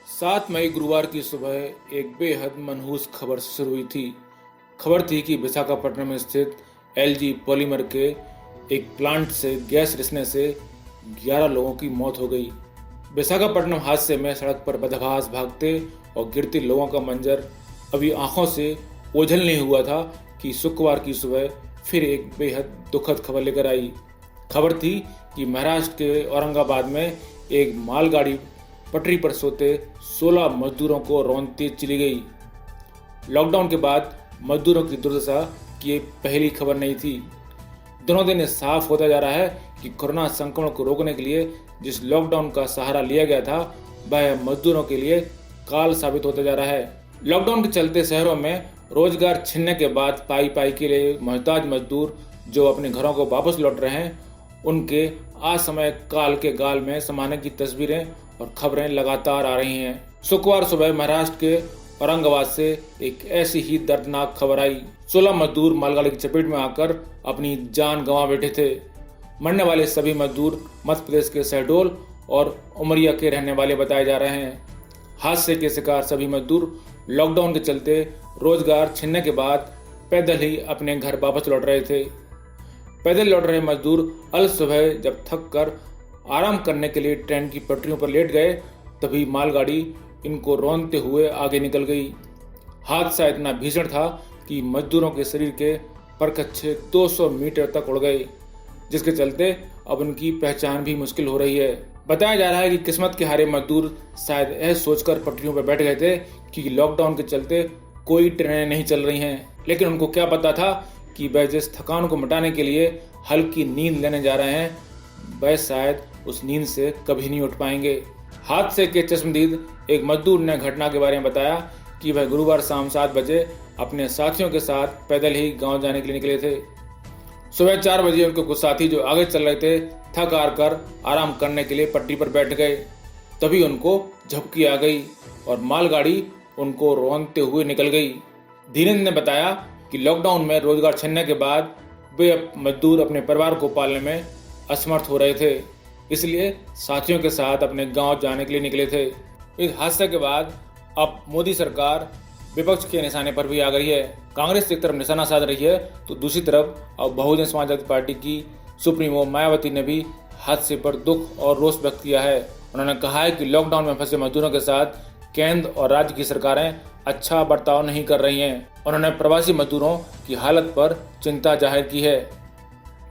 7 मई गुरुवार की सुबह एक बेहद मनहूस खबर से शुरू हुई थी। खबर थी कि विशाखापट्टनम स्थित एलजी पॉलीमर के एक प्लांट से गैस रिसने से 11 लोगों की मौत हो गई। विशाखापट्टनम हादसे में सड़क पर बदहवास भागते और गिरते लोगों का मंजर अभी आंखों से ओझल नहीं हुआ था कि शुक्रवार की सुबह फिर एक बेहद दुखद खबर लेकर आई। खबर थी कि महाराष्ट्र के औरंगाबाद में एक मालगाड़ी पटरी पर सोते 16 मजदूरों को रौंदते चली गई। लॉकडाउन के बाद मजदूरों की दुर्दशा की ये पहली खबर नहीं थी। दिनों दिन साफ होता जा रहा है कि कोरोना संक्रमण को रोकने के लिए जिस लॉकडाउन का सहारा लिया गया था वह मजदूरों के लिए काल साबित होता जा रहा है। लॉकडाउन के चलते शहरों में रोजगार छिनने के बाद पाई पाई के लिए मोहताज मजदूर जो अपने घरों को वापस लौट रहे हैं, उनके असमय काल के गाल में समाने की तस्वीरें और खबरें लगातार आ रही हैं। शुक्रवार सुबह महाराष्ट्र के औरंगाबाद से एक ऐसी ही दर्दनाक खबर आई। 16 मजदूर मालगाड़ी की चपेट में आकर अपनी जान गंवा बैठे थे। मरने वाले सभी मजदूर मध्य प्रदेश के शहडोल और उमरिया के रहने वाले बताए जा रहे हैं। हादसे के शिकार सभी मजदूर लॉकडाउन के चलते रोजगार छिनने के बाद पैदल ही अपने घर वापस लौट रहे थे। पैदल लौट रहे मजदूर अल सुबह जब थक कर आराम करने के लिए ट्रेन की पटरियों पर लेट गए, तभी मालगाड़ी इनको रौंदते हुए आगे निकल गई। हादसा इतना भीषण था कि मजदूरों के शरीर के परखच्चे 200 मीटर तक उड़ गए, जिसके चलते अब उनकी पहचान भी मुश्किल हो रही है। बताया जा रहा है कि किस्मत के हारे मजदूर शायद यह सोचकर पटरियों पर बैठ गए थे कि लॉकडाउन के चलते कोई ट्रेनें नहीं चल रही हैं, लेकिन उनको क्या पता था कि वह जिस थकान को मिटाने के लिए हल्की नींद लेने जा रहे हैं, वह शायद उस नींद से कभी नहीं उठ पाएंगे। हादसे के चश्मदीद एक मजदूर ने घटना के बारे में बताया कि वह गुरुवार शाम 7 बजे अपने साथियों के साथ पैदल ही गांव जाने के लिए निकले थे। सुबह 4 बजे उनके कुछ साथी जो आगे चल रहे थे थक हार कर आराम करने के लिए पटरी पर बैठ गए। तभी उनको झपकी आ गई और मालगाड़ी उनको रौंदते हुए निकल गई। धीरेन्द्र ने बताया कि लॉकडाउन में रोजगार छिनने के बाद वे मजदूर अपने परिवार को पालने में असमर्थ हो रहे थे, इसलिए साथियों के साथ अपने गांव जाने के लिए निकले थे। इस हादसे के बाद अब मोदी सरकार विपक्ष के निशाने पर भी आ गई है। कांग्रेस एक तरफ निशाना साध रही है तो दूसरी तरफ अब बहुजन समाजवादी पार्टी की सुप्रीमो मायावती ने भी हादसे पर दुख और रोष व्यक्त किया है। उन्होंने कहा है कि लॉकडाउन में फंसे मजदूरों के साथ केंद्र और राज्य की सरकारें अच्छा बर्ताव नहीं कर रही हैं। उन्होंने प्रवासी मजदूरों की हालत पर चिंता जाहिर की है।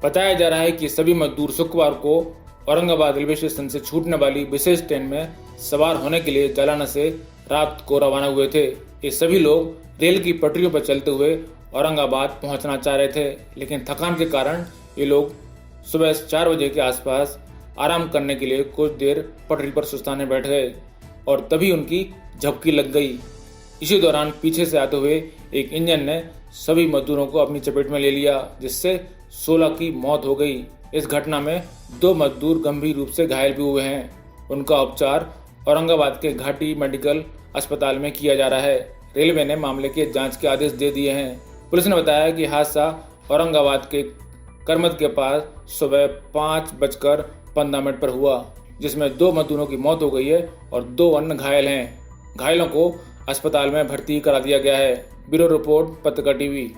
बताया जा रहा है कि सभी मजदूर शुक्रवार को औरंगाबाद रेलवे स्टेशन से छूटने वाली विशेष ट्रेन में सवार होने के लिए जालना से रात को रवाना हुए थे। ये सभी लोग रेल की पटरियों पर चलते हुए औरंगाबाद पहुंचना चाह रहे थे, लेकिन थकान के कारण ये लोग सुबह 4 बजे के आसपास आराम करने के लिए कुछ देर पटरी पर सुस्ताने बैठ गए और तभी उनकी झपकी लग गई। इसी दौरान पीछे से आते हुए एक इंजन ने सभी मजदूरों को अपनी चपेट में ले लिया, जिससे 16 की मौत हो गई। इस घटना में 2 मजदूर गंभीर रूप से घायल भी हुए हैं। उनका उपचार औरंगाबाद के घाटी मेडिकल अस्पताल में किया जा रहा है। रेलवे ने मामले के जांच के आदेश दे दिए हैं। पुलिस ने बताया कि हादसा औरंगाबाद के करमत के पास सुबह 5:15 पर हुआ, जिसमें 2 मजदूरों की मौत हो गई है और 2 अन्य घायल हैं। घायलों को अस्पताल में भर्ती करा दिया गया है। ब्यूरो रिपोर्ट, पत्रकार टीवी।